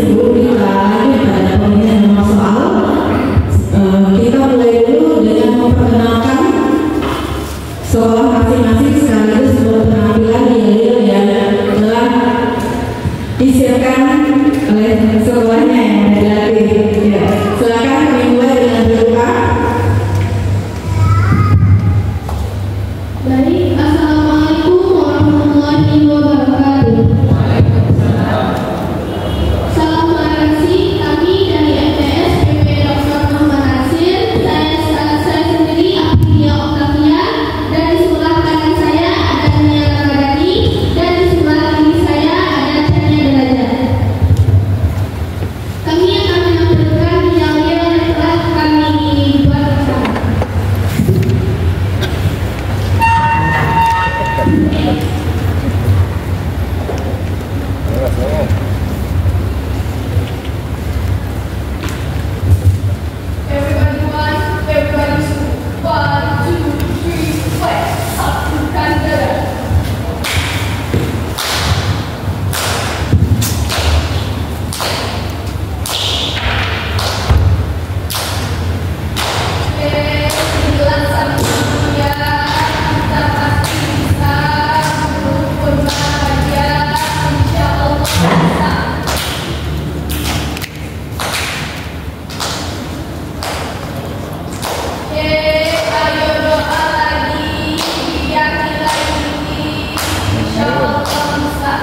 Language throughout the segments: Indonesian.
sebelum kita lanjut pada pemilihan nomor soal, kita mulai dulu dengan memperkenalkan sekolah masing-masing sekaligus berpenampilan yang telah disiapkan oleh sekolahnya yang dilatih. Ya, silakan dimulai dengan berdoa. Baik, assalamualaikum warahmatullahi wabarakatuh. Salam toleransi, kami dari MTS PP Dr. Muhammad Nasir. Saya sendiri Aprilia Octavia, dan di sebelah kanan saya ada Nia Ramadhani, dan di sebelah kiri saya ada Chania Derajat. Kami akan menampilkan yel-yel yang telah kami buat bersama. Everybody wants, everybody shoot. 1, 2, 3, fight. Satukan darah. Jelas satunya kita pasti bisa rukun bahagia, insya Allah bisa. Ayo doa lagi, yakin lagi, insya Allah bisa.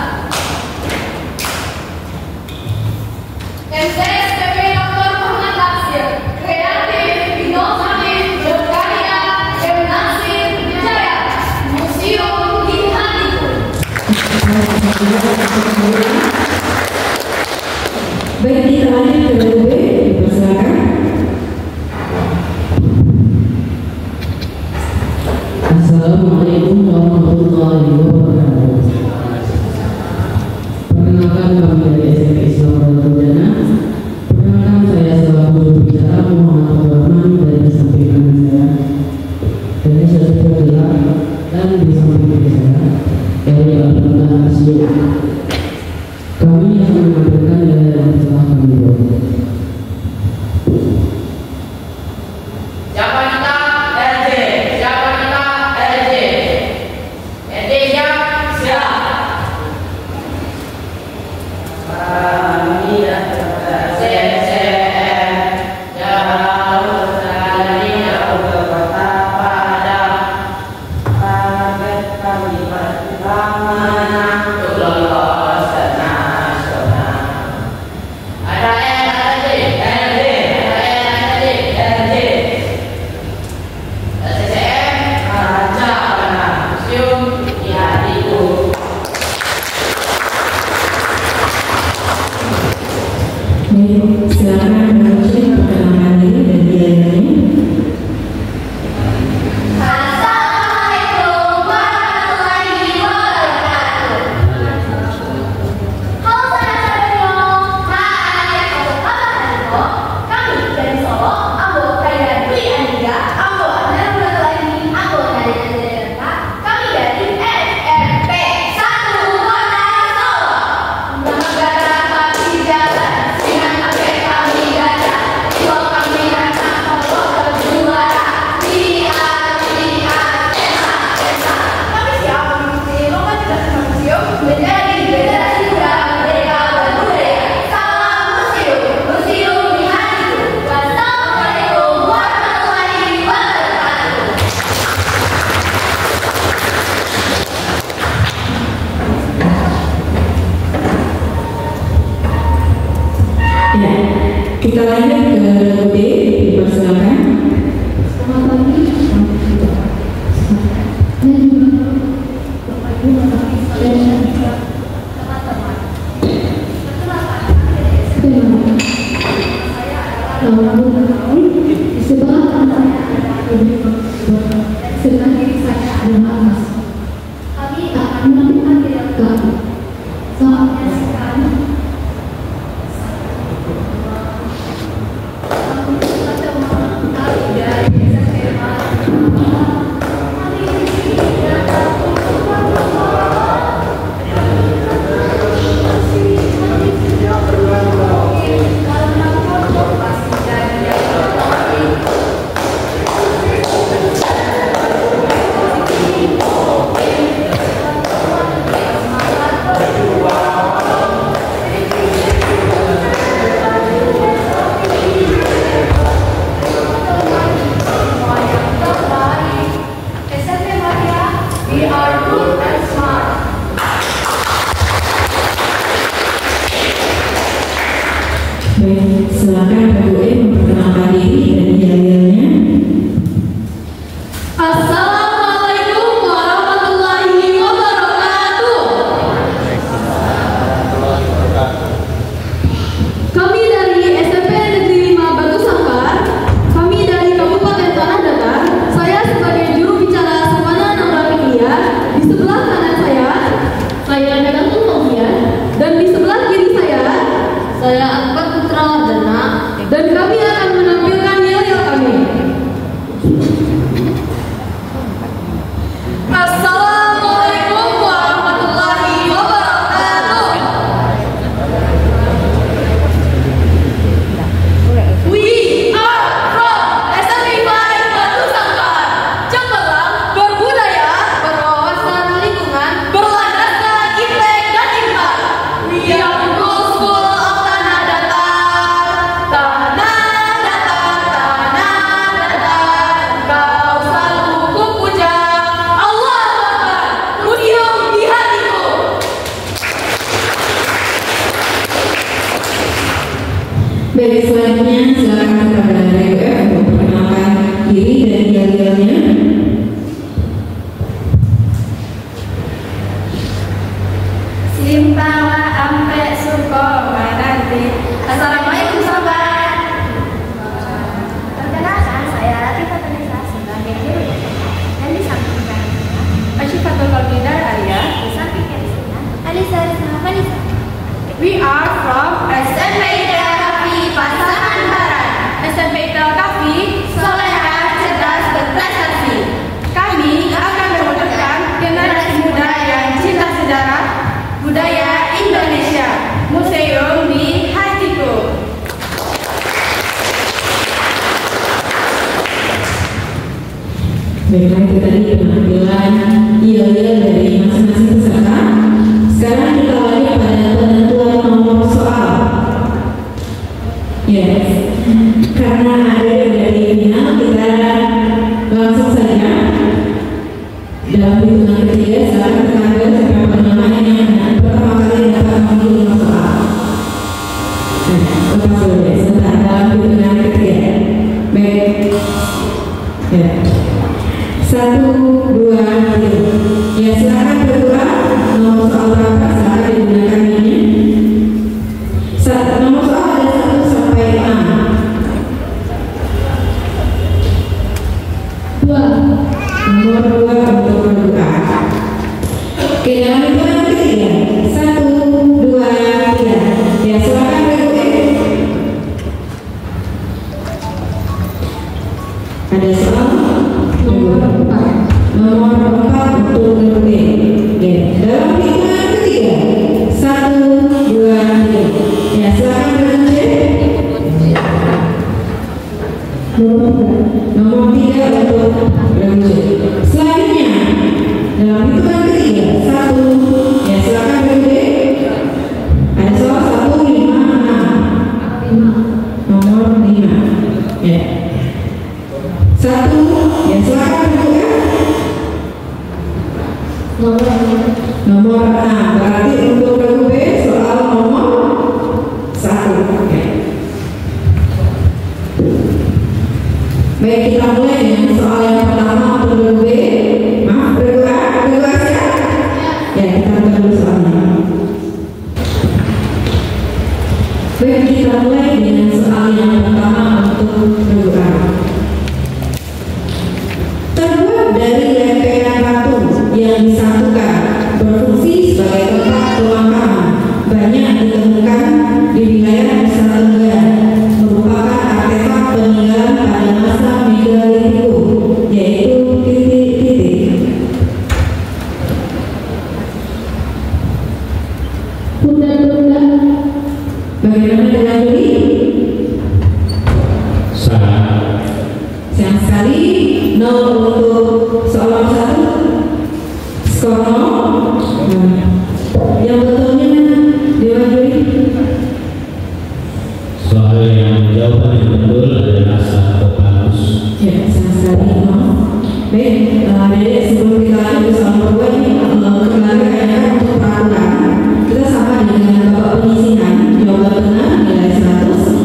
MTS PP Dr. Muhammad Nasir, kreatif, inovatif, berkarya, Nasir Jaya, museum di hatiku. Baik, kita lanjut ke B, silakan. Assalamualaikum warahmatullahi wabarakatuh. Perkenalkan, kami dari SMP Islam Pradana. Perkenalkan, saya selaku jurubicara Muhammad Abdurrahman dari samping kanan saya. Dari saya bergerak dan di samping kiri saya dari Abdullah Asli. Kami akan menampilkan yang telah kami buat. Siapa kita? LJ. Siapa kita? LJ. LJ siap? Siap. Kami adalah CCM jauh dari jauh ke kota Padang. Target kami pertama untuk lolos ke nasional. Ada LJ, LJ, ada LJ. CCM Raja Bana Museum di hatiku. Baik, silakan melanjutkan perkenalan diri dan nilai-nilainya. Assalamualaikum warahmatullahi wabarakatuh. Halo saudara-saudara, apa kabar? Kami dari Solo, anggota dari Dwi Andika, anggota dari satu lagi, anggota dari Jakarta. Kami dari SMP 1 Kota Solo. Negara kami jalan, dengan apa kami gajah, jiwa kami rasa Solo berjuara. Lihat, kami siap mengikuti lomba cerdas museum menjadi generasi muda merdeka berbudaya. Salam museum, museum di hatiku. Wassalamualaikum warahmatullahi wabarakatuh. Ya, kita lanjut ke B, dipersilakan. Selamat pagi. Dan juga Bapak Ibu, Bapak Ibu sekalian dan juga teman-teman. Perkenalkan, saya adalah Laura Gunawan. Di sebelah kanan saya ada Ibu Bapak, sebelah kiri saya ada Mas. Kami akan menampilkan diri kami. Saatnya sekarang. Terima kasih. Baik, silakan Ibu E memperkenalkan diri dan dalilnya. Assalamualaikum warahmatullahi wabarakatuh. Kami dari SMP Negeri 5 Batu Sangkar. Kami dari Kabupaten Tanah Datar. Saya sebagai juru bicara Semana Naura Media. Di sebelah kanan saya Dadang Tumongkian. Dan di sebelah kiri saya Akbar Putra Wardana. Dan kami akan menampilkan yel-yel kami. Assalamualaikum warahmatullahi wabarakatuh. We are from SMP 5 Batu Sangkar. Cemerlang, berbudaya, berwawasan lingkungan, berlandaskan Imlek dan Imbang. We are from School of Tanah Datar. Tanah datar, kau selalu kupuja. Allah Akbar, museum di hatiku. Baik, selanjutnya silakan kepada Ibu E untuk memperkenalkan diri dan dalilnya. Simpala ampe suko mananti. Assalamualaikum sobat. Perkenalkan, saya Latifah Tanisa sebagai guru dan di samping kanan Asyifatul Qalbidar Alia, di samping kiri saya Alisa Rizna Vanisa. We are from SMP Kafi Pasaman Barat. SMP Kafi soleha, cerdas, berprestasi. Kami akan mewujudkan generasi muda yang cinta sejarah budaya Indonesia. Museum di hatiku. Baiklah, itu tadi penampilan yel-yel dari masing-masing peserta. Sekarang kita lanjut pada penentuan nomor soal. Yes, karena ada dari final, kita langsung saja dalam hitungan ketiga. Silakan tenaga siapa namanya yang pertama kali dapat mengambil nomor soal. Lepas dulu ya, sebentar dalam hitungan ketiga. Baik, ya. 1, 2, 3. Ya, silakan berdoa. Nomor soal berapa? Silakan digunakan ini. Nomor soal ada 1 sampai 6. 2. Nomor 2 untuk berdoa. Oke, dalam hitungan ketiga. 1, 2, 3. Ya, silakan berdoa. Ada soal? Nomor 4 untuk berdoa. Ya, dalam hitungan ketiga. 1, 2, 3. Ya, silakan berdoa. Nomor 3 untuk berdoa. Selanjutnya dalam hitungan ketiga. 1. Ya, silakan berdoa. Ada soal 1, 5, 6. Nomor 5. Ya. 1. Ya, silakan berdoa. Nomor 6. Berarti untuk berdoa soal nomor 1. Oke. Baik, kita mulai dengan soal yang pertama untuk berdoa. Maaf, berdoa siap? Ya, kita buka dulu soalnya. Baik, kita mulai dengan soal yang pertama untuk berdoa. Terbuat dari lempengan batu yang disatukan, berfungsi sebagai tempat pemakaman, banyak ditemukan di wilayah Nusa Tenggara, merupakan artefak peninggalan pada masa Megalitikum, yaitu titik-titik. Bunda-bunda, bagaimana dengan Juli? Salah. Sayang sekali, 0 untuk soal nomor 1. Skor 0. Yang betulnya Dewa Juli. Soal yang jawaban yang betul adalah 1. Ya, sayang sekali 0. Baik, jadi sebelum kita lanjut ke soal nomor 2 ini, kembali kayaknya untuk peraturan kita sama dengan Bapak penyisihan. Jawaban benar nilai 100,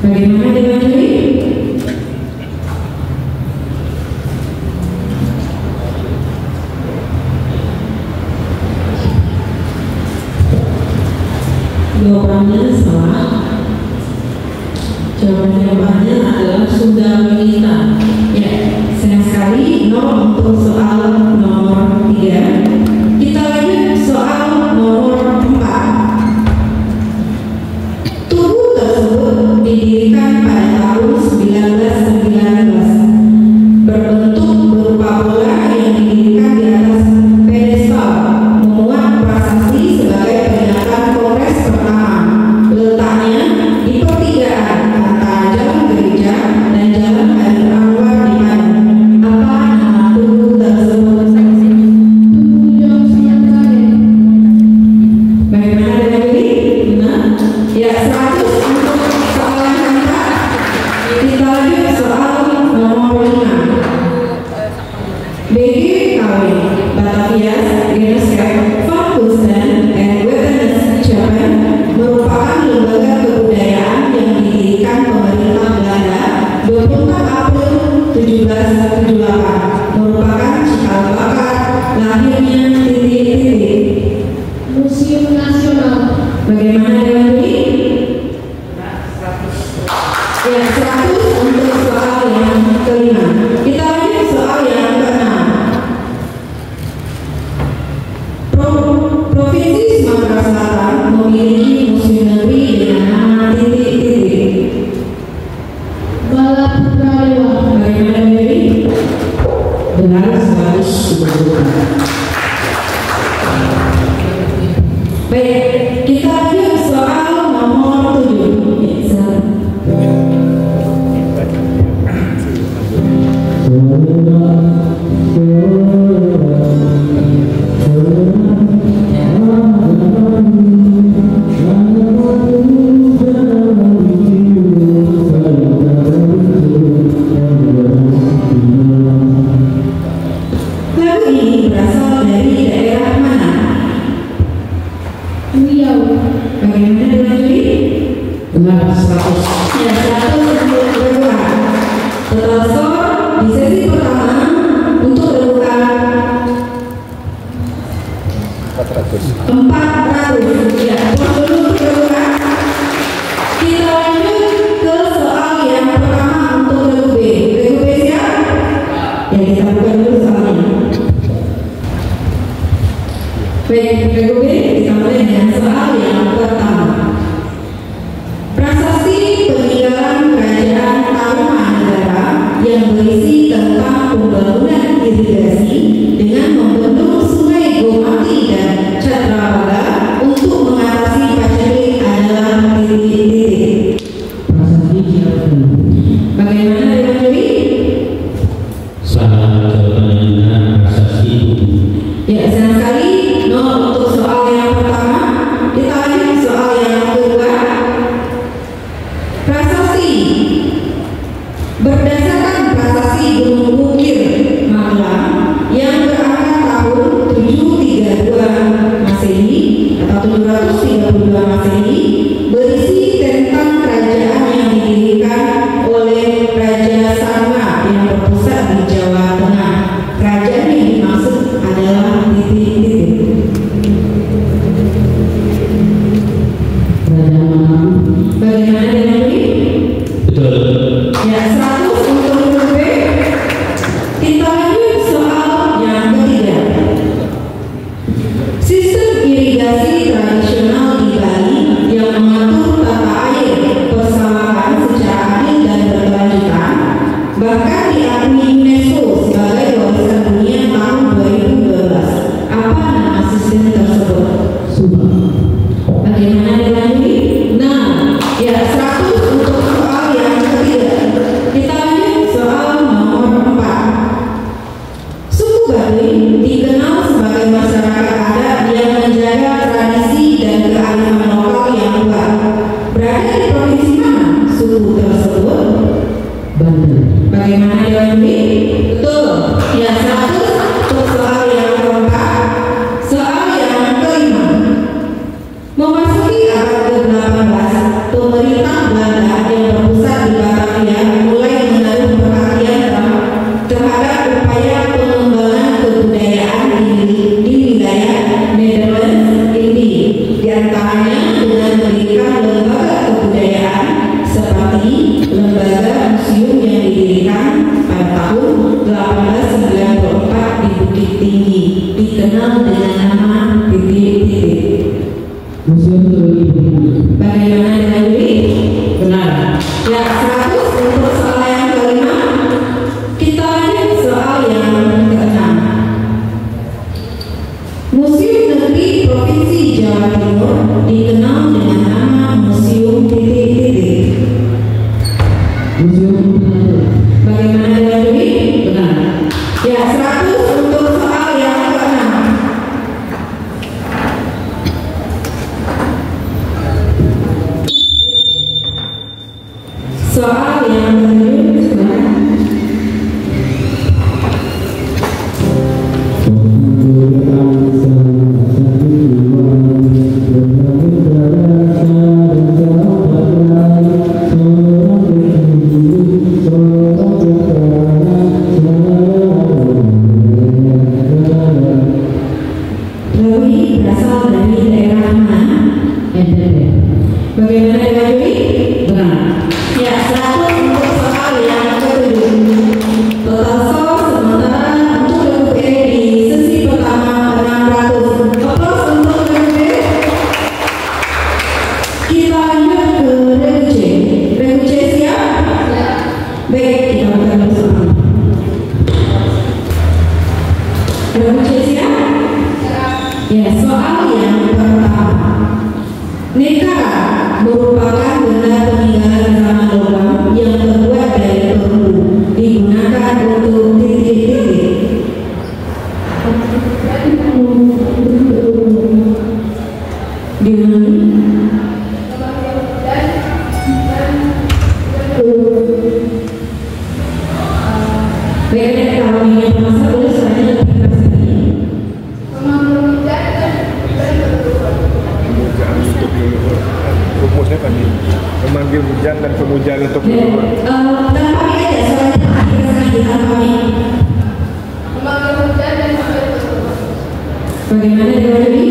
Bagaimana dengan Juli? Jawabannya salah. Jawabannya adalah sudah meminta. Ya, sayang sekali nol untuk soal nomor 3. Kita lanjut soal nomor 4. Tugu tersebut didirikan pada tahun 1919. Berbentuk berupa bola yang didirikan di atas pedestal, memuat prasasti sebagai peringatan Kongres pertama. Letaknya di pertigaan antara Jalan Gereja dan Jalan Haji Anwar di Bandung. Apa nama tugu tersebut? Bagaimana dengan ini? Benar? Ya, 100 untuk soal yang keempat. Kita lanjut soal nomor 5. BGKW Batavia Genossenschaft van Kunsten and Wetenschap Japan merupakan lembaga kebudayaan yang didirikan pemerintah Belanda 24 April 1778. Merupakan cikal bakal lahirnya titik-titik. Museum Nasional. Bagaimana dengan ini? Ya, 100 untuk soal yang kelima. Kita lanjut soal yang keenam. Provinsi Sumatera Selatan memiliki museum negeri dengan nama titik-titik. Balaputra Dewa. Bagaimana dengan ini? Benar, 100 dibutuhkan. Baik, kita lanjut soal nomor 7. Lagu ini berasal dari daerah mana? Riau. Bagaimana dengan ini? Benar, 100. Ya, 100 untuk rebukan. Total skor di sesi pertama untuk rebukan 400. Ya, untuk rebukan. Kita lanjut ke soal yang pertama untuk regu B. Regu B siap? Ya, kita buka dulu soalnya. Baik, regu B kita mulai dengan soal yang pertama. Prasasti peninggalan kerajaan Tarumanegara yang berisi tentang pembangunan irigasi dengan membendung sungai Gomati dan Cadrabaga untuk mengatasi paceklik adalah titik-titik. Prasasti Cirebon. Bagaimana dengan Dewi? Salah, jawabannya benar, prasasti tugu. Ya, sayang sekali nol untuk soal yang pertama. Kita lanjut soal yang kedua. Prasasti. Berdasarkan prasasti Gunung Bukir Magelang yang berangkat tahun 732 Masehi atau 732 Masehi, berisi tentang kerajaan yang didirikan oleh Raja Sanga yang berpusat di Jawa Tengah. Kerajaan yang dimaksud adalah titik-titik. Kerajaan Mataram. Bagaimana dengan ini? Betul. Ya, 100 untuk B. lagi lembaga museum yang didirikan pada tahun 1894 di Bukit Tinggi, dikenal dengan nama titik-titik. Museum Geologi Bukit Tinggi. Bagaimana dengan duit? Benar. Ya, 100 untuk soal yang kelima. Kita lanjut soal yang keenam. Museum Negeri Provinsi Jawa Timur dikenal dengan nama Museum titik-titik. Museum Penajam. Bagaimana dengan duit? Benar. Ya, 100 untuk soal yang keenam. Soal yang ketujuh, Lewi berasal dari daerah mana? NTT. Bagaimana dengan Lewi? Benar. Ya, 100 untuk soal yang ketujuh. Total skor sementara untuk grup E di sesi pertama 600. Aplaus untuk grup B. Kita lanjut ke grup C. Grup C siap? Baik, kita akan bersama. Grup C siap? Ya, soal yang pertama. Nekara merupakan benda peninggalan zaman logam yang terbuat dari perunggu, digunakan untuk titik-titik. Diulangi. Baiknya kalau ini masalah boleh soalnya lebih keras lagi. Rumusnya kan ini memanggil hujan dan penghujan untuk Tanpa aja soalnya tanpa bagaimana dengan ini?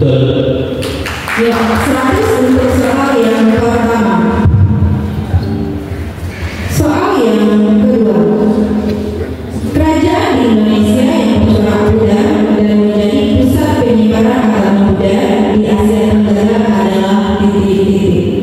Betul. Ya, 100 untuk soal yang pertama. Soal yang kedua. Kerajaan di Indonesia yang bercorak Buddha dan menjadi pusat penyebaran agama Buddha di Asia Tenggara adalah titik-titik.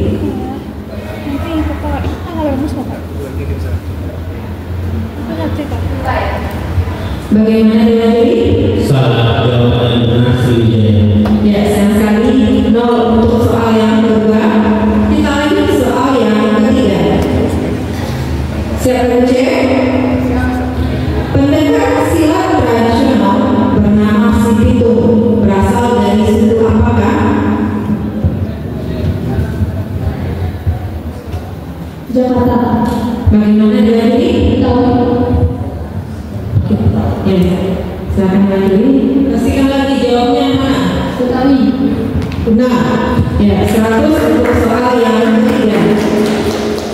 Bagaimana dengan diri? Salah, jawaban yang benar Sriwijaya. Ya, sayang sekali 0 untuk soal yang kedua. Kita lanjut soal yang ketiga. Siap cek? Pendekar silat tradisional bernama Si Pitung berasal dari suku apakah? Jakarta. Bagaimana dengan ini? Ya, silakan lagi. Pastikan lagi jawabnya mana? Betawi. Benar. Ya, 100 untuk soal yang ketiga.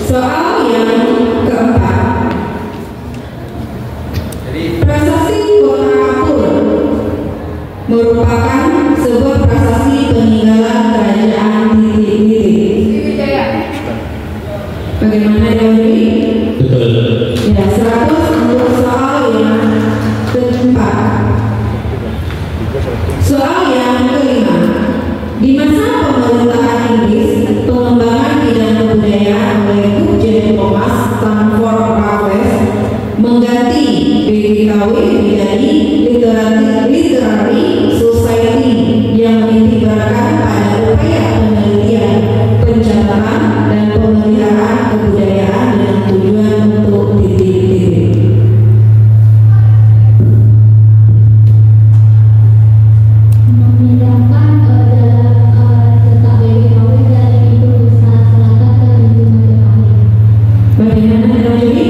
Soal yang keempat. Prasasti Kota Kapur merupakan sebuah prasasti peninggalan kerajaan titik-titik. Bagaimana dengan ini? Betul. Ya, 100 untuk soal yang keempat. Soal yang kelima. Di masa pemerintahan Inggris, pengembangan bidang kebudayaan oleh Brigjen Thomas Stamford Raffles mengganti BPKW menjadi Literary Society yang menitikberatkan pada upaya penelitian, pencatatan, dan pemeliharaan kebudayaan dengan tujuan untuk titik-titik. Memindahkan letak BPKW dari pintu besar selatan ke pintu Majapahit. Bagaimana dengan ini?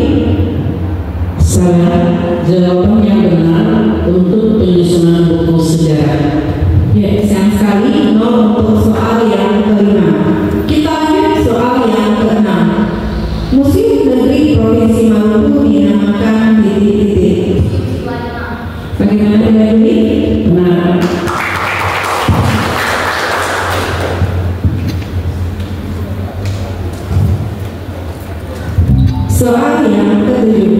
Salah. Jawaban yang benar Bagaimana dengan ini? Benar. Soal yang ketujuh.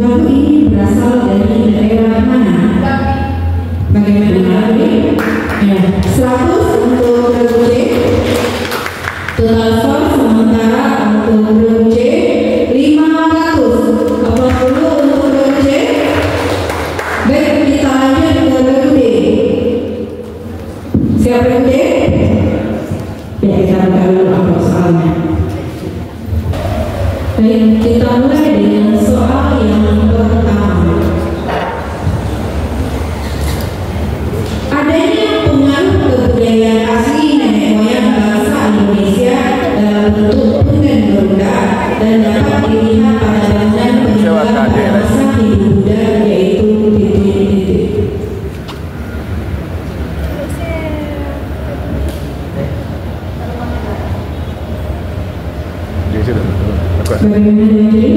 Lagu ini berasal dari daerah mana? Bagaimana ini? Ya, 100 untuk lagu C. Total skor sementara untuk lagu C 500. 80 untuk lagu C. Baik, kita lanjut ke lagu D. Siapa lagu D? Ya, kita buka dulu apa soalnya. Baik, kita mulai dengan soal yang pertama. Adanya pengaruh kebudayaan asli nenek moyang bangsa Indonesia dalam bentuk punden Garuda dan dapat dilihat pada bangunan peninggalan pada masa Hindu Buddha, yaitu titik-titik. Bagaimana dengan ini?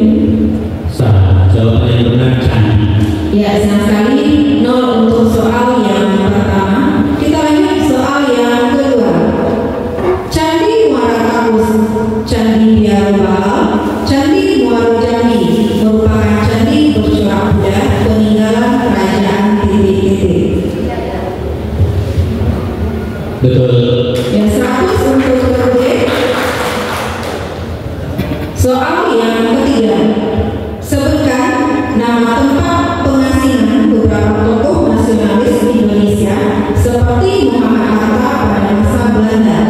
Salah, jawaban yang benar candi. Ya, senang sekali. 0 untuk soal yang pertama. Kita lanjut soal yang kedua. Candi Muara Takus, Candi Biarubal, Candi Muaro Jambi merupakan candi bercorak Buddha peninggalan kerajaan titik-titik. Betul. Ya, 100 untuk lagu D. Soal yang ketiga. Sebutkan nama tempat pengasingan beberapa tokoh nasionalis Indonesia seperti Muhammad Hatta pada masa Belanda.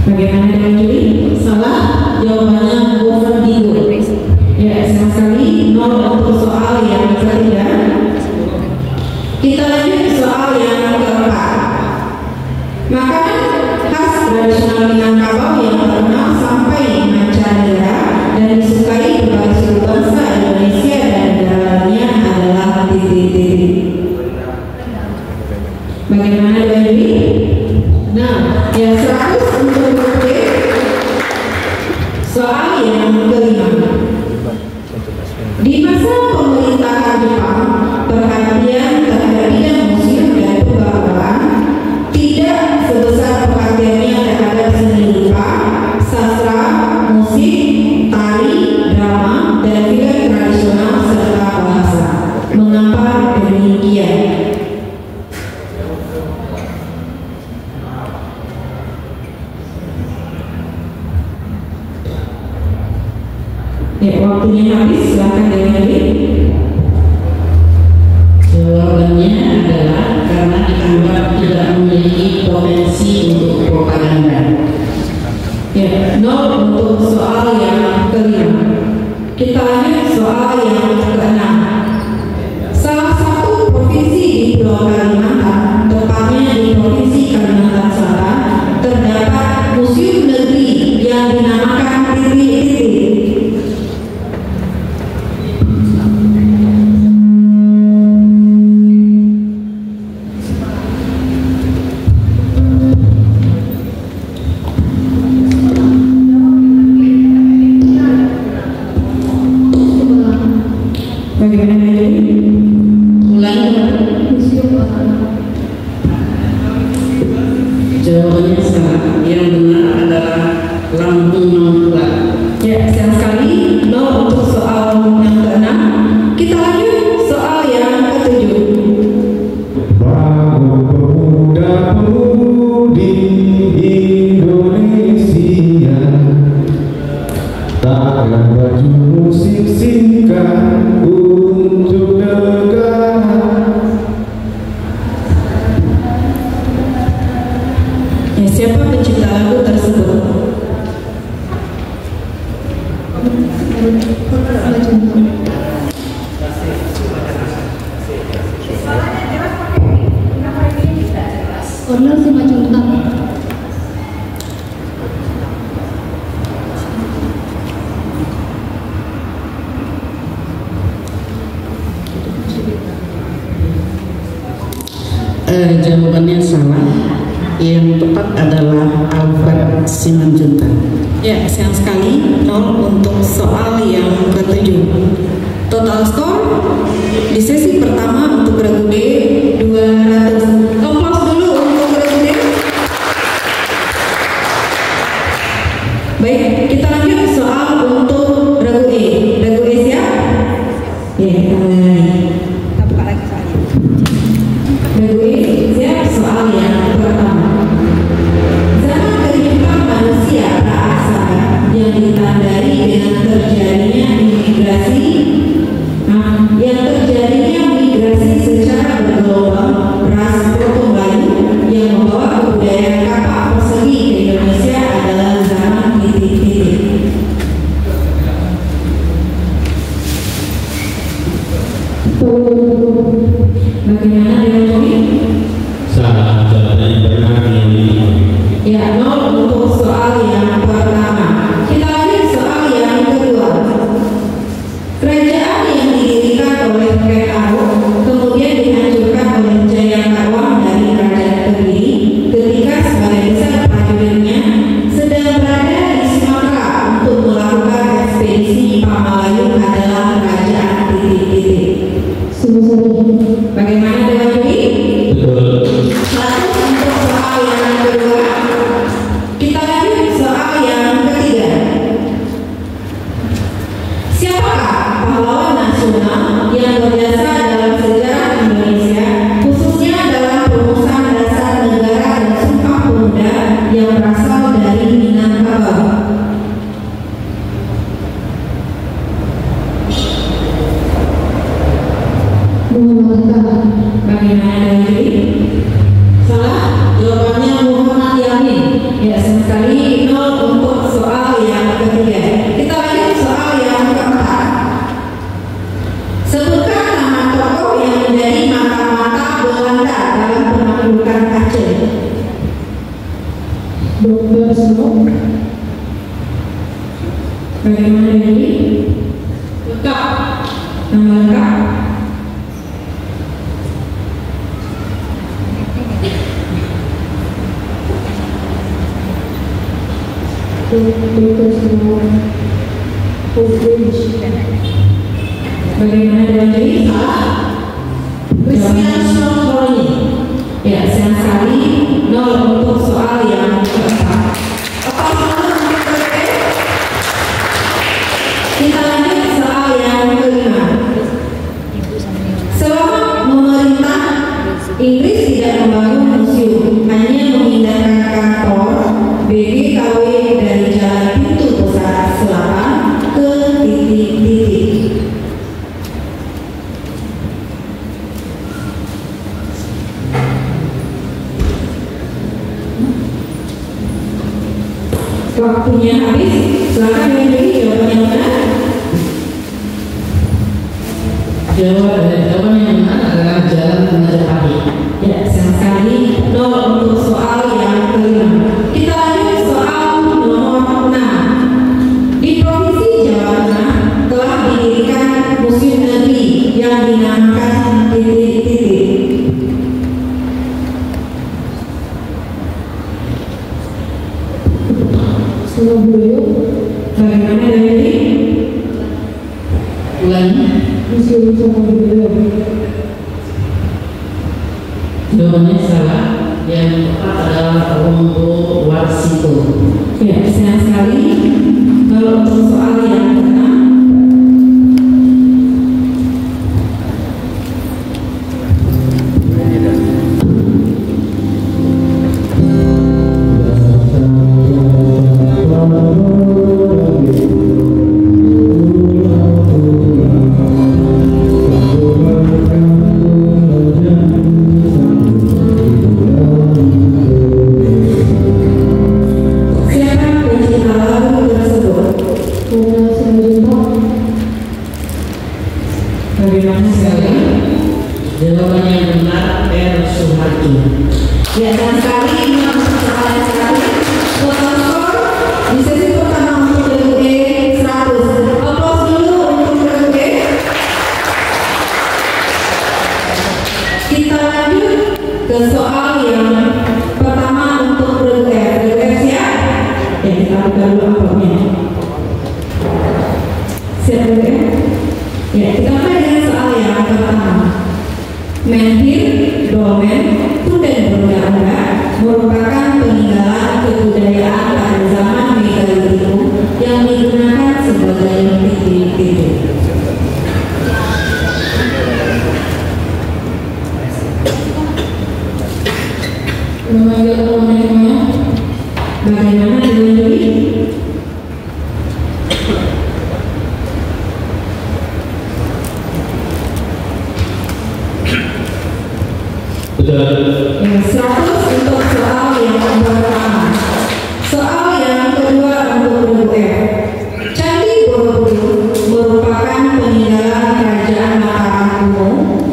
Bagaimana dengan Juli? Salah, jawabannya Bovendigul. Ya, sama sekali 0 untuk soal yang ketiga. Kita lanjut soal yang keempat. Makanan khas tradisional Minangkabau yang terkenal sampai mancanegara dan disukai berbagai suku bangsa Indonesia dan negara lainnya adalah titik-titik. Bagaimana dengan ini? Nah, yang 100 untuk B. Soal yang kelima. Di masa pemerintahan Jepang, perhatian terhadap bidang museum dan pembakaran tidak sebesar perhatiannya terhadap seni rupa, sastra, musik, tari, drama, dan film tradisional serta bahasa. Mengapa demikian? Ya, waktunya habis, silakan dengerin. Jawabannya adalah karena dianggap tidak memiliki potensi untuk propaganda. Ya, 0 untuk soal yang kelima. Kita lanjut soal yang keenam. Salah satu provinsi di Pulau Kalimantan, tepatnya di Provinsi Kalimantan Selatan, terdapat museum negeri yang dinamakan titik-titik. Bagaimana ini? Ulangi. Jawabannya salah. Yang benar adalah Lampung Mangkurat. Ya, sayang sekali 0 untuk soal yang keenam. Kita lanjut soal yang ketujuh. Bangun pemuda-pemudi Indonesia, takkan baju musik singkat untuk negara. Ya, siapa pencipta lagu tersebut? Cornel Simanjuntak. Jawabannya salah. Yang tepat adalah Alfred Simanjuntak. Ya, sayang sekali 0 untuk soal yang ke-7. Total skor di sesi pertama untuk regu B 200. Aplaus dulu untuk regu B. Baik, kita lanjut soal untuk regu E. Regu E siap? Ya, kita mulai. Kita buka lagi soalnya. Regu E siap, soal yang pertama. Zaman kehidupan manusia praaksara yang ditandai dengan terjadinya migrasi secara bergelombang ras Proto-Melayu yang membawa kebudayaan kapak persegi ke Indonesia adalah zaman titik-titik. Bagaimana dengan Tommy? Salah, jawabannya yang benar ini. Ya, 0 untuk soal yang pertama. Kita lanjut soal yang kedua. Kerajaan yang didirikan oleh Kekaro kemudian dihancurkan oleh Jayakarwan dari Kerajaan Kediri ketika sebagai besar prajuritnya sedang berada di Sumatera untuk melakukan ekspedisi Pamalayung adalah Kerajaan titik-titik. Bagaimana dengan Juli? Betul. Satu untuk soal yang kedua. Kita lanjut soal yang ketiga. Siapakah pahlawan nasional yang berjasa dalam sejarah Indonesia, khususnya dalam perumusan dasar negara dan Sumpah Pemuda yang berasal dari Minangkabau? Bagaimana dengan Juli? Salah, jawabannya Muhammad Yamin. Ya, sama sekali 0 untuk soal yang ketiga. Kita lanjut soal yang keempat. Sebutkan nama tokoh yang menjadi mata-mata Belanda dalam penaklukan Aceh. Dr. Snow. Bagaimana dengan Juli? Lengkap. Nama lengkap. Bagaimana dengan Juli? Salah. Christian Snow. Ya, sayang sekali 0 untuk soal yang keempat. Kita lanjut soal yang kelima. Selama memerintah Inggris tidak membangun museum, hanya memindahkan kantor BGKW dari Jalan Pintu Besar Selatan ke titik-titik. Waktunya habis. Silakan menjadi jawaban yang benar. Jawaban yang benar adalah Jalan Majapahit. Ya, sayang sekali 0 untuk soal yang kelima. Kita lanjut soal nomor 6. Di Provinsi Jawa Tengah telah didirikan museum negeri yang dinamakan titik-titik. Surabaya. Bagaimana dengan ini? Ulangi. Museum Surabaya. Jawabannya salah. Yang tepat adalah Rondo Warsito. Ya, sayang sekali. Kalau untuk soal yang keenam. Siapa pencinta lagu tersebut? Cornel Simanjuntak. Ya, dan sekali ini persoalan sekali. Total skor di sesi pertama untuk regu E 100. Aplaus dulu untuk regu E. Kita lanjut ke soal yang pertama untuk regu F. Regu F siap? Ya, kita buka dulu amplopnya. Siap regu F? Ya, kita mulai dengan soal yang pertama. Menhir, dolmen, punden berunda-unda merupakan peninggalan kebudayaan pada zaman Megalitikum yang digunakan sebagai titik-titik. Bagaimana dengan Juli? Betul. Ya, 100 untuk soal yang pertama. Soal yang kedua untuk regu F. Candi Borobudur merupakan peninggalan kerajaan Mataram kuno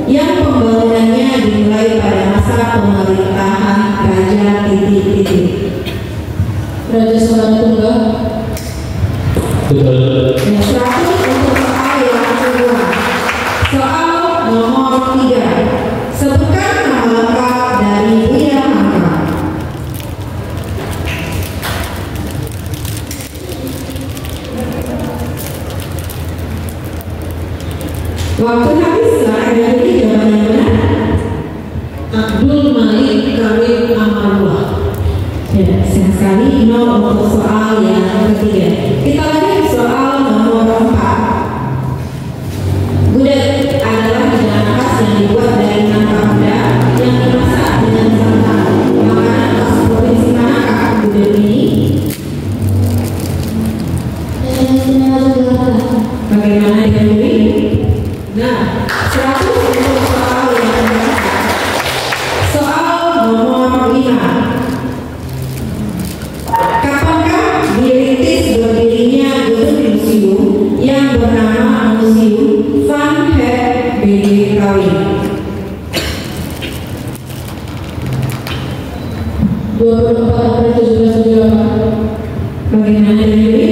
yang pembangunannya dimulai pada masa pemerintahan Raja titik-titik. Raja Saratungga. Betul. Ya, 100 untuk soal yang kedua. Soal nomor 3. Sebutkan nama lengkap dari Buya Hamka. Waktu habis, silakan dari jawaban yang benar. Abdul Malik Karim Amarullah. Ya, sayang sekali 0 untuk soal yang ketiga. Kita lanjut soal nomor 4. Gudeg adalah hidangan khas yang dibuat dari nangka muda yang dimasak dengan santan. Makanan khas provinsi manakah gudeg ini? Bagaimana dengan Yuri? Nah, 100 untuk soal yang kedua. Soal nomor 5. Kapankah dirintis berdirinya gedung museum yang bernama Museum Van Het BDKW? 24 April 1778. Bagaimana dengan Yuri?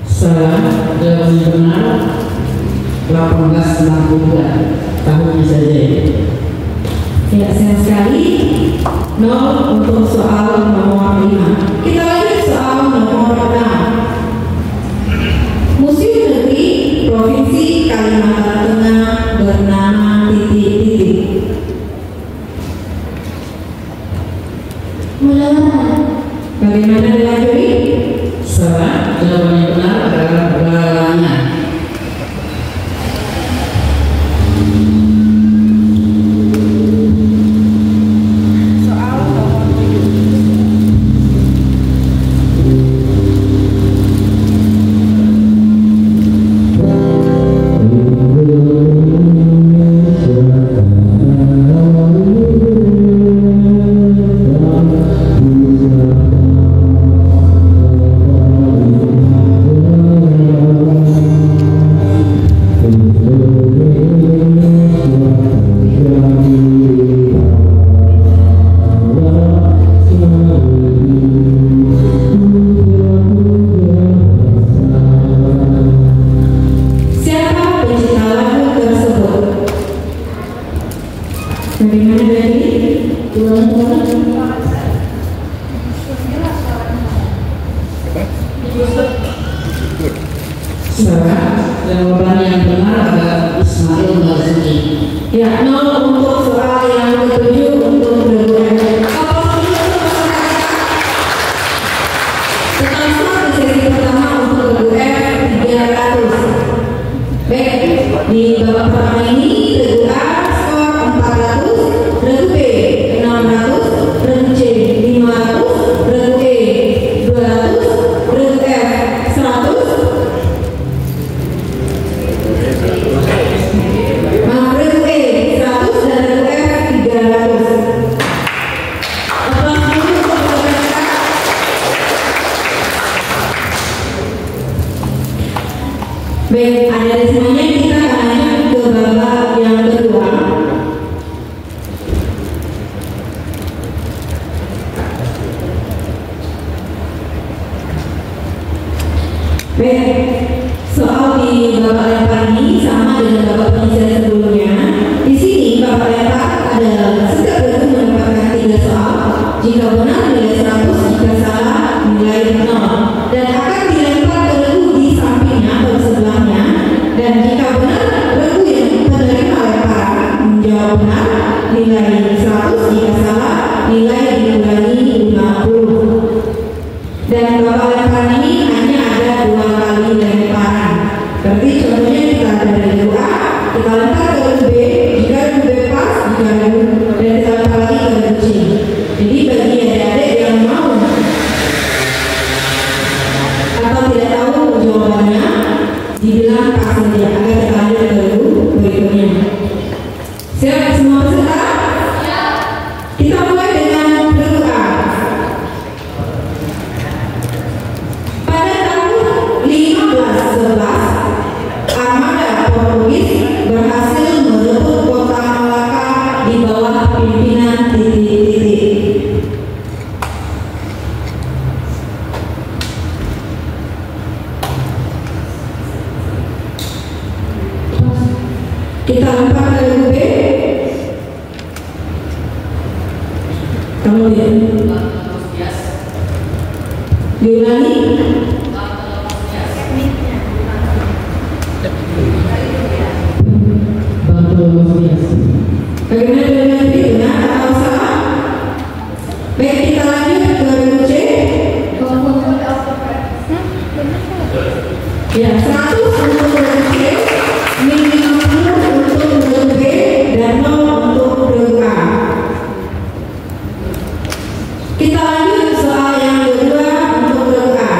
Salah, jawaban yang benar 1862 tahunnya saja. Ya, sayang sekali 0 untuk soal nomor 5. Kita lanjut soal nomor 6. Museum Negeri Provinsi Kalimantan Tengah bernama titik-titik. Bagaimana dengan Yuri? Salah, jawaban yang benar adalah Balanya. Siapa pencipta lagu tersebut? Bagaimana dari? Salah, jawaban yang benar adalah Ismail Marzuki. Ya, 0 untuk soal yang ke-7 untuk regu F. Total skor di sesi pertama untuk regu F 300. Baik, di babak pertama ini regu A skor 400, regu B 600, regu C 500, regu E 200, regu F 100. Regu E 100 dan regu F 300. Aplaus dulu untuk mereka. Baik, ada di semuanya kita akan lanjut ke babak yang kedua. Baik, soal di babak lempar ini sama dengan babak penyisian sebelumnya. Di sini babak lempar ada setiap regu mendapatkan 3 soal. Jika benar nilai 100, jika salah nilai 0. Dan akan dilempar ke regu di sampingnya atau sebelahnya. Dan jika benar regu yang penerima lemparan menjawab benar nilai 100, jika salah nilai dikurangi 50. Dan babak lempar ini hanya ada 2 kali lemparan. Berarti contohnya kita dari regu A, kita lempar ke regu B, jika regu B pas, jika regu dan kita lempar lagi ke regu C. Jadi bagi adik-adik yang mau atau tidak tahu jawabannya, dibilang pas saja agar kita lanjut ke regu berikutnya. Siap semua peserta? Kita mulai dengan regu A. Pada tahun 1511, armada Portugis berhasil merebut kota Malaka di bawah pimpinan titik-titik. Kita lempar ke regu B. Kemudian diulangi. Bagaimana dengan itu? Benar atau salah? Baik, kita lanjut ke regu C. Ya, 100 untuk regu C, 50 untuk regu B, dan 0 untuk regu A. Kita lanjut soal yang kedua untuk regu A.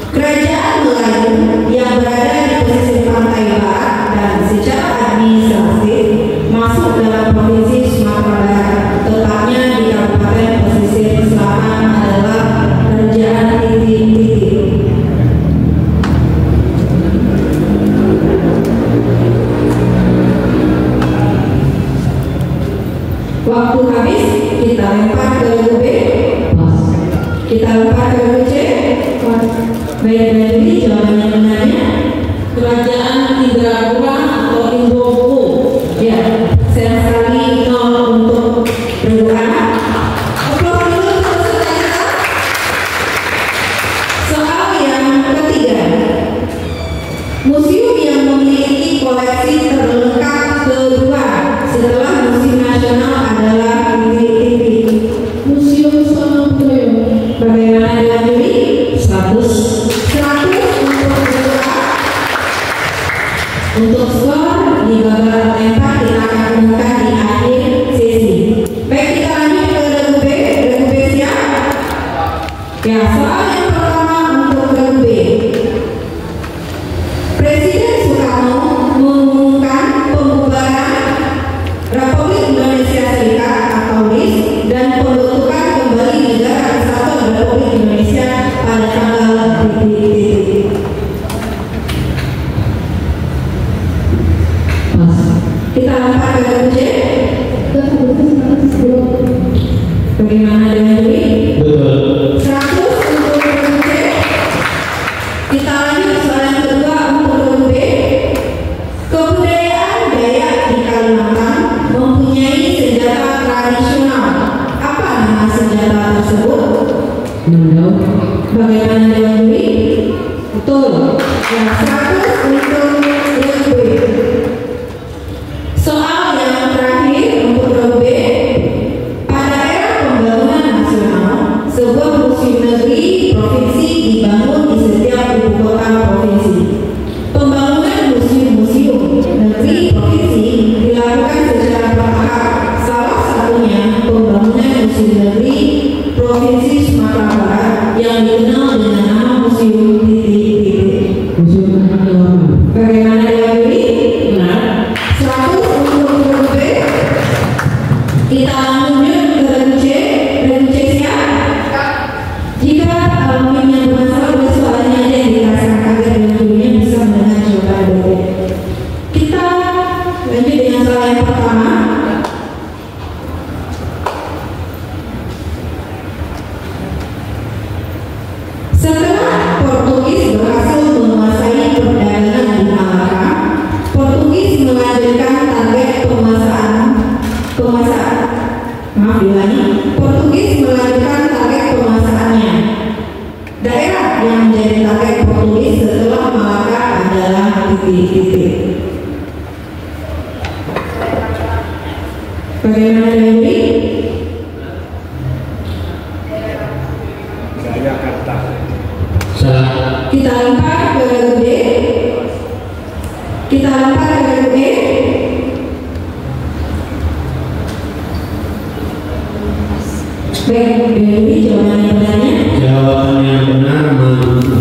Kerajaan Melayu yang berada di pesisir pantai barat dan secara administratif masuk dalam provinsi Sumatera Barat, tepatnya di Kabupaten Pesisir Selatan adalah Kerajaan titik-titik. Waktu habis, kita lempar ke regu B. Kita lempar ke regu C. Baik, jadi jawabannya benarnya Kerajaan Indrapura atau Indoku. ya, sayang sekali 0 untuk regu A. Aplaus dulu untuk peserta kita. Soal yang ketiga, museum yang memiliki koleksi terlengkap kedua setelah Museum Nasional adalah titik-titik. Museum Sonobuyo. Bagaimana dengan juri? 100 untuk regu A. Untuk skor di babak lempar kita akan umumkan di akhir sesi. Baik, kita lanjut ke regu B. Regu B siap? Ya, soal yang pertama untuk regu B. Presiden Soekarno mengumumkan pembubaran Republik Indonesia Serikat atau RIS dan pembentukan kembali Negara Kesatuan Republik Indonesia pada tanggal titik-titik. Kita lempar ke regu C. Bagaimana dengan juri? Betul. 100 untuk regu C. Kita lanjut soal yang kedua untuk regu B. Kebudayaan Dayak di Kalimantan mempunyai senjata tradisional. Apa nama senjata tersebut? Bagaimana dengan juri? Betul. Yang 100 untuk regu B. Soal yang terakhir untuk regu B. Pada era pembangunan nasional, sebuah museum negeri provinsi dibangun di setiap ibu kota provinsi. Pembangunan museum-museum negeri provinsi dilakukan secara bertahap. Salah satunya pembangunan museum negeri provinsi Sumatera Barat yang dikenal dengan nama Museum Titik-titik. Bagaimana dengan juri? Benar. 100 untuk regu B. Kita lanjut ke regu C. Regu C siap? Jika mungkin yang bermasalah oleh soalnya aja yang dirasakan agar dengan jurinya bisa mendengar jawaban berbeda. Kita lanjut dengan soal yang pertama. Setelah maaf diulangi, Portugis melanjutkan target penguasaannya. Daerah yang menjadi target Portugis setelah Malaka adalah titik-titik. Bagaimana Dewi? Jakarta. Salah. Kita lempar ke D. Kita lempar ke D. Baik, Dewi, jawaban yang benarnya? Jawaban yang benar Maluku.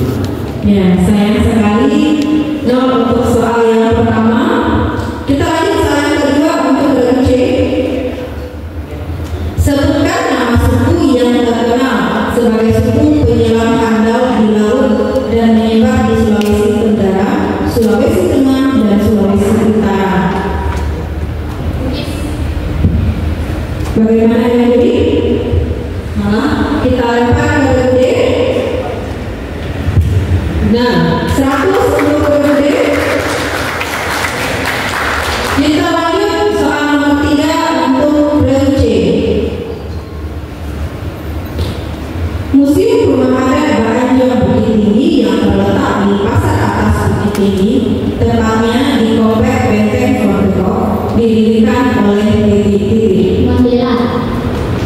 Ya, sayang sekali. Nol untuk soal yang pertama. Kita lanjut soal yang kedua untuk regu C. Sebutkan nama suku yang terkenal sebagai suku penyelam handal di laut dan menyebar di Sulawesi Tenggara, Sulawesi Tengah, dan Sulawesi Utara. Bagaimana Dewi? Kita lempar ke regu D. Nah, 100 untuk regu D. Kita lanjut soal nomor 3 untuk regu C. Museum Rumah Adat Baranjang Bukit Tinggi yang terletak di Pasar Atas Bukit Tinggi, tepatnya di Komplek Benteng Fort didirikan oleh titik-titik. Mandela.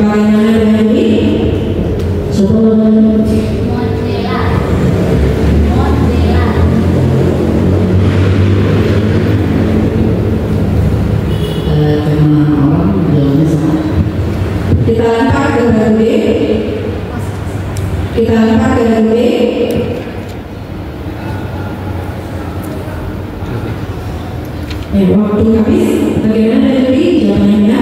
Bagaimana dengan ini? Mandela. Karena orang jawabnya salah. Kita lempar ke regu D. Kita lempar ke regu D. Waktu habis. Bagaimana dari jawabannya?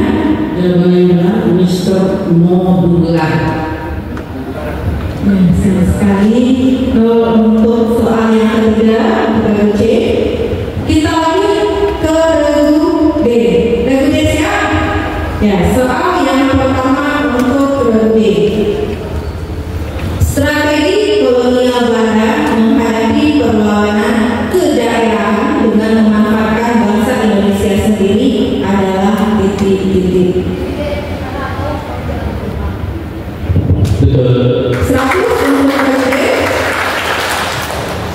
Jawaban yang benar Mr. Modular. Nah, sayang sekali. Untuk soal yang ketiga untuk regu C, kita lanjut ke regu D. Regu D siap? Ya, soal yang pertama untuk regu D. Strategi kolonial Belanda menghadapi perlawanan kedaerahan dengan memanfaatkan bangsa Indonesia sendiri adalah titik-titik. Betul. 100 untuk regu D.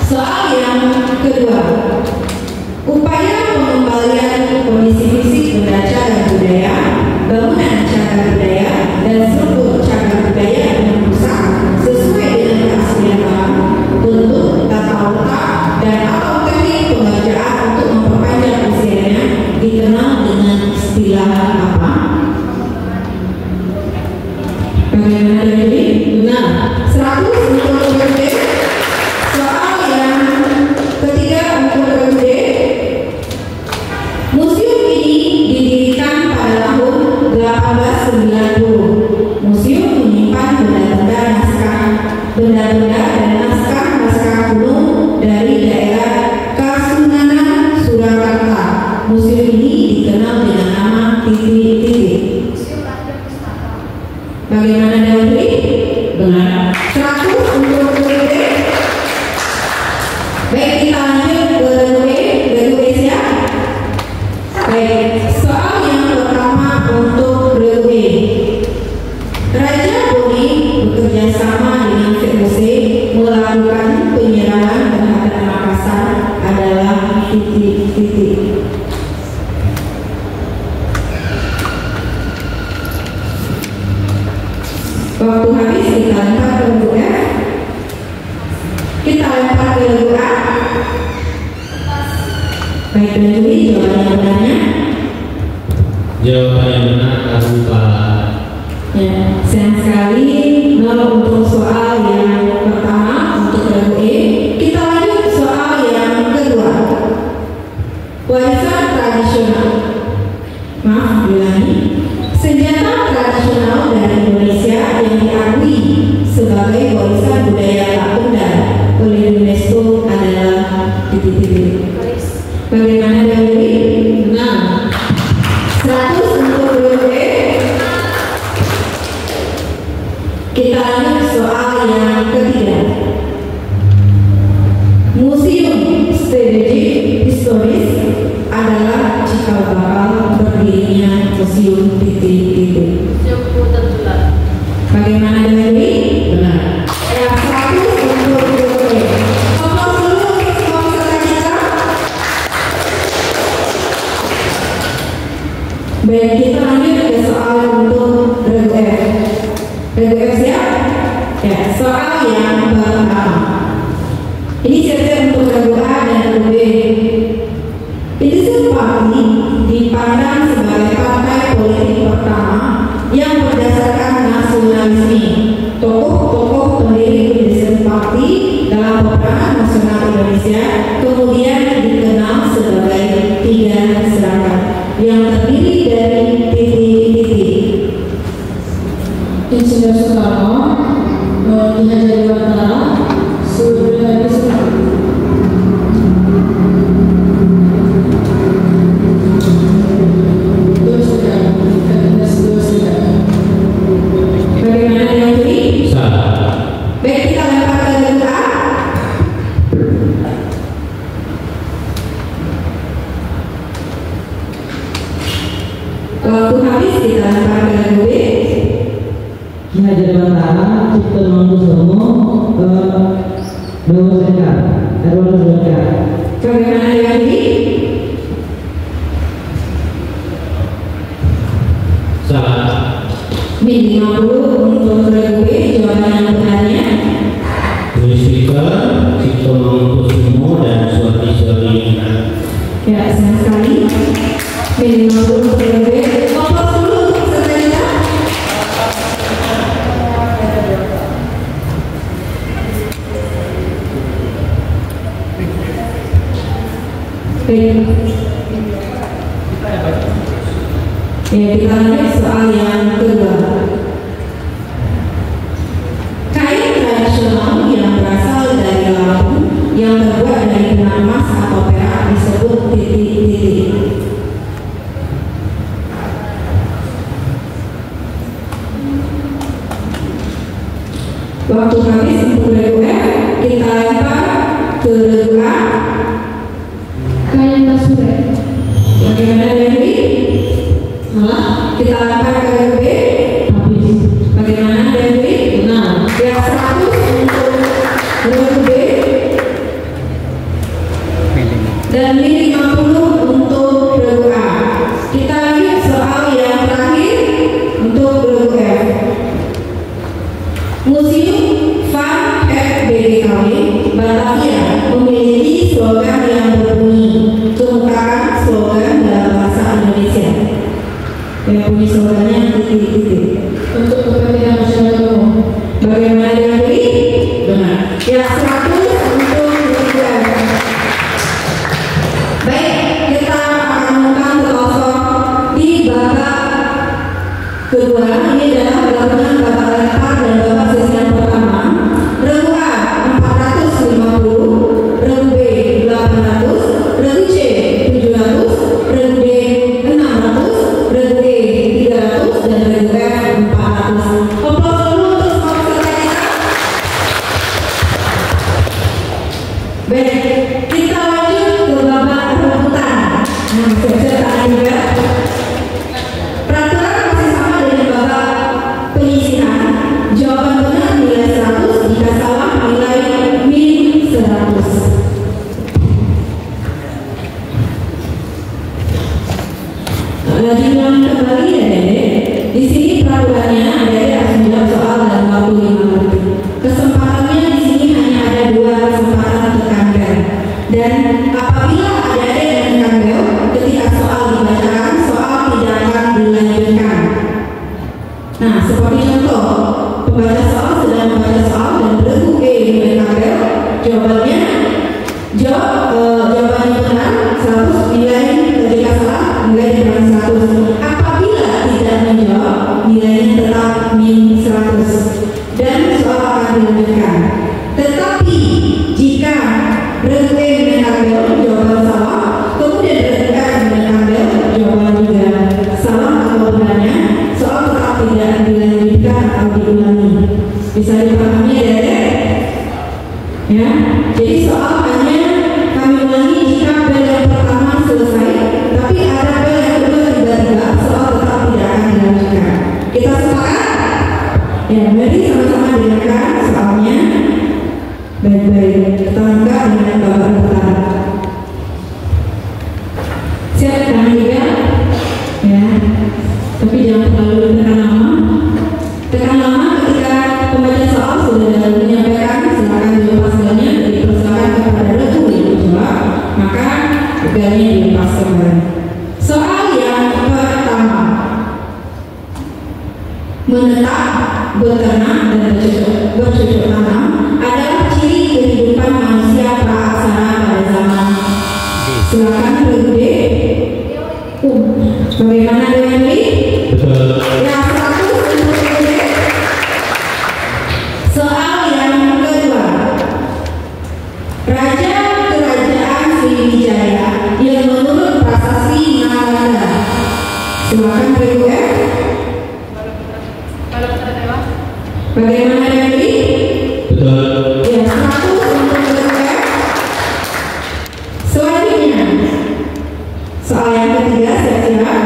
Soal yang kedua, upaya pengembalian kondisi fisik benda cagar budaya, bangunan cagar budaya, dan struktur cagar budaya yang rusak sesuai dengan keaslian alam, bentuk, tata letak, dan atau teknik pengerjaan untuk memperpanjang usianya dikenal dengan istilah apa? Bagaimana dari benar? 100 untuk regu D. Soal yang ketiga untuk regu D. Museum ini didirikan pada tahun 1890. Museum menyimpan benda-benda dan naskah kuno dari daerah Kasunanan, Surakarta. Museum ini dikenal dengan nama titik-titik. Bagaimana Dewi? Benar. 100 untuk regu D. Baik, kita lanjut ke regu E. Regu E siap? Baik, soal yang pertama untuk regu E. Raja Boni bekerja sama dengan VOC melakukan penyerangan terhadap Makassar adalah titik-titik. Waktu habis, kita lempar ke regu F. Kita lempar ke regu A. Baik, Dewi, jawaban yang benarnya? Jawaban yang benar Arupa. Ya, sayang sekali. Nol untuk soal yang pertama untuk regu E. Kita lanjut soal yang kedua. Warisan tradisional. Maaf, diulangi. Senjata tradisional dari Indonesia yang diakui sebagai warisan budaya tak benda oleh UNESCO adalah titik-titik. Bagaimana Dewi? Benar. 100 untuk regu E. Kita lanjut soal yang ketiga. Museum Strategik Historis adalah cikal bakal berdirinya museum titik-titik. Museum Insinyur Soekarno, Ki Hajar Dewantara, sudah diserang. Bagaimana dengan ini? Baik, kita lempar ke doa. Waktu habis kita lempar ke B. Ki Hajar Dewantara, Cipto Mangunkusumo, Dewa Sekar, Erwan Sekar. Bagaimana dengan ini? Min 50 untuk regu B. Jawaban yang benarnya Tristika, Cipto Mangunkusumo dan Suwati Syarina. ya, senang sekali. Min 50 untuk regu B. Kompos dulu untuk peserta kita. Baik. Ya, kita lanjut soal yang kedua. Kain tradisional yang berasal dari Lampung yang terbuat dari benang emas atau perak disebut titik-titik. Waktu habis untuk regu F, kita lempar ke regu A. Kain basure. Bagaimana dengan ini? Salah. Kita lempar ke regu B. Habis. Bagaimana dengan ini? Benar. Ya, 100 untuk regu B dan min 50 untuk regu A. Kita lihat soal yang terakhir untuk regu F. Museum Van BBKW Batavia memiliki slogan yang berbunyi "Kemukakan slogan dalam bahasa Indonesia". Yang punya slogannya titik-titik untuk kepentingan masyarakat umum. Bagaimana dengan ini? Benar. Ya, 100 untuk rupiah. Baik, kita akan melakukan sosok di babak kedua. Ini adalah gabungan babak lempar dan babak sesian pertama. Regu A 450, regu B 800, regu C 700, regu D 600, regu D 300 dan regu F 400. Kompos dulu untuk semua peserta kita. Baik, kita lanjut ke babak rebutan. Nah, peserta juga. Peraturan masih sama dengan babak penyisihan. Jawaban benar nilai 100, jika salah nilai min 100. Lanjutkan kembali ya, Dede. Di sini peraturannya Dede harus menjawab soal dalam waktu 5 menit. Kesempatannya di sini hanya ada 2 kesempatan tekan bel. Dan apabila Dede menekan bel ketika soal dibacakan, soal tidak akan dilanjutkan. Nah, seperti contoh, pembaca soal sedang membaca soal dan regu E menekan bel, jawabannya jawabannya benar 100, nilai ketika salah nilai dengan 100. Apabila tidak menjawab, nilainya tetap min 100 dan soal akan dilanjutkan. Tetapi jika regu E menekan bel jawaban salah, kemudian regu F menekan bel jawaban juga salah atau benarnya, soal tetap tidak dilanjutkan atau diulangi. Bisa dipahami ya, Dede? Ya, jadi soal hanya kami ulangi jika bel yang pertama selesai, tapi ada bel yang kedua tiba-tiba, soal tetap tidak akan dilanjutkan. Kita sepakat? Ya, mari sama-sama dengarkan soalnya baik-baik. Kita lengkap dengan babak pertama. Siap tangan juga? Ya, tapi jangan terlalu ditekan lama. Tekan lama ketika pembaca soal sudah menyampaikan, silakan dilepas belnya dan dipersilakan kepada regu yang menjawab, maka belnya dilepas kembali. Soal yang pertama, menetap, beternak dan bercocok tanam adalah ciri kehidupan manusia praaksara pada zaman. Silakan regu D. Bagaimana dengan ini? Betul. Ya, 100 untuk regu D. Bagaimana lagi? Betul. Ya, 100 untuk regu F. Selanjutnya, soal yang ketiga, siap-siap.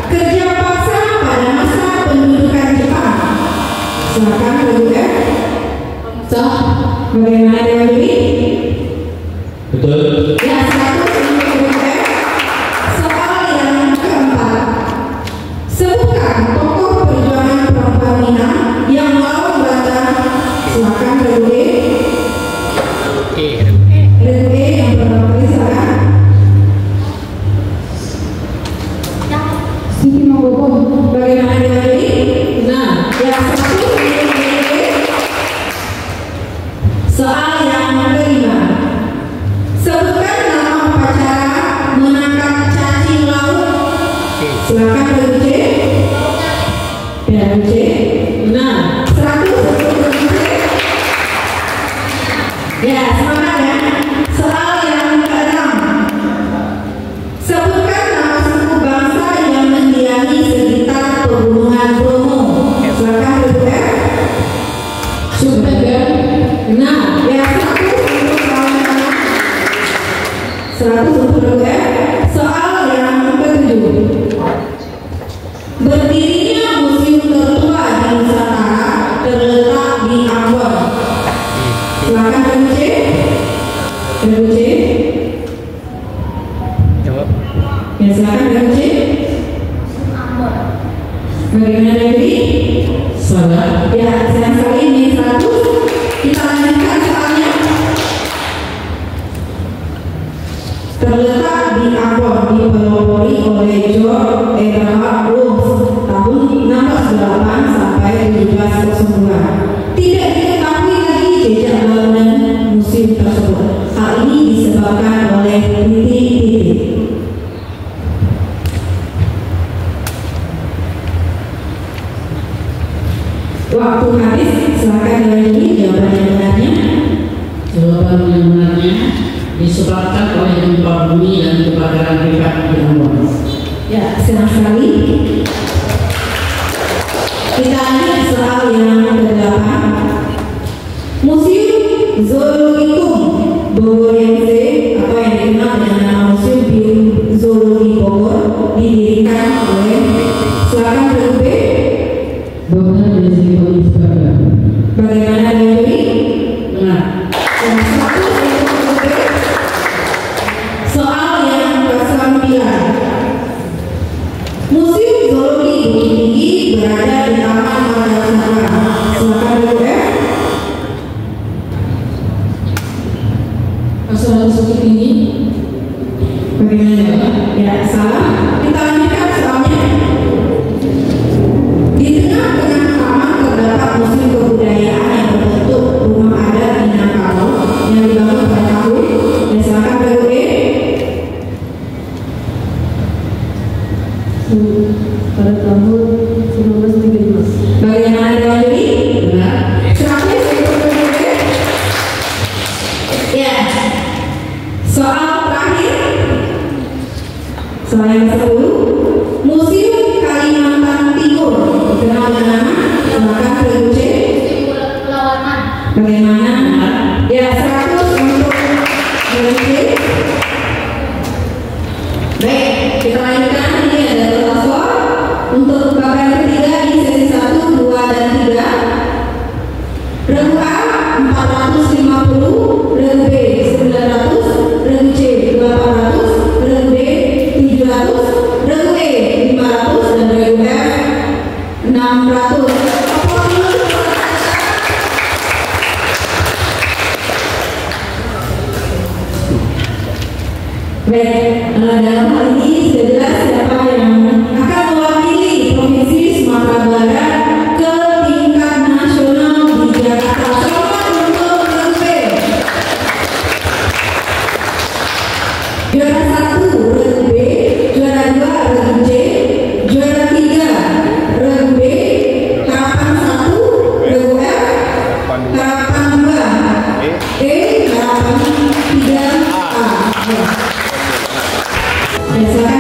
Kerja paksa pada masa pendudukan Jepang. Silakan regu F. Bagaimana lagi? Betul. Ya, 100 untuk regu F. Soal yang keempat. Sebutkan tokoh perjuangan perempuan Minang yang melawan Belanda. Silakan regu E. Regu E yang pertama kali silakan. Siti Manggogo. Bagaimana lagi? Nah, Ya, 100 untuk regu E. Soal yang kelima. Sebutkan nama upacara menangkap cacing laut. Silakan regu C. Ya, regu C. benar. 100 untuk regu C. Ya, semangat ya. Soal yang keenam. Sebutkan nama suku bangsa yang mendiami sekitar pegunungan Bromo. Silakan regu F. Super. Benar. Ya, 100 untuk soal yang keenam. 100 untuk regu F. Soal yang ketujuh. Berdirinya museum tertua di Nusantara terletak di Ambon. Silakan regu C. Regu C. Ya, silakan regu C. Ambon. Bagaimana lagi? Salah. Ya, sayang sekali ini 100. Kita lanjutkan soalnya. Terletak di Ambon, dipelopori oleh George Abraham Rose tahun 1608 sampai 1702. Tidak diketahui lagi jejak bangunan museum tersebut. Hal ini disebabkan oleh titik-titik. Waktu habis, silakan dilanjutkan jawaban yang benarnya. Jawaban yang benarnya disebabkan oleh gempa bumi dan kebakaran hebat di Ambon. Ya, senang sekali. Kita lanjut soal yang ke-8. Museum Zoologikum Bogor YMC atau yang dikenal dengan nama Museum Biozoologi Bogor didirikan oleh, silakan regu B. Dr. Desi Oliver. Bagaimana lagi? Benar. Yang 100 untuk regu B. Soal yang ke-9. Museum Zoologi Bukit Tinggi berada di Taman Marga Satwa. Silakan regu F. Asal Bukit Tinggi. Bagaimana? Ya, salah. Kita lanjutkan soalnya. Di tengah-tengah taman terdapat museum kebudayaan yang berbentuk rumah adat Minangkabau yang dibangun pada tahun. Ya, silakan regu E. Pada tahun 1935. Bagaimana lagi? Benar. 100 untuk regu E. Ya. Soal terakhir. Soal yang ke-10. Museum Kalimantan Timur dikenal dengan nama, silakan regu C. Pelawanan. Bagaimana? Ya, 100 untuk regu C. Baik, kita lanjutkan. Ini ada total skor untuk babak ketiga di sesi 1, 2, dan 3. Regu A 450, regu B 900, regu C 800, regu D 700, regu E 500, dan regu F 600. Baik, dalam hal ini sudah jelas siapa yang akan mewakili Provinsi Sumatera Barat ke tingkat nasional di Jakarta. Selamat untuk regu B. Juara 1 regu B, juara 2 regu C, juara 3 regu B, harapan 1 regu F, harapan 2 E, harapan 3 A. Ya, silakan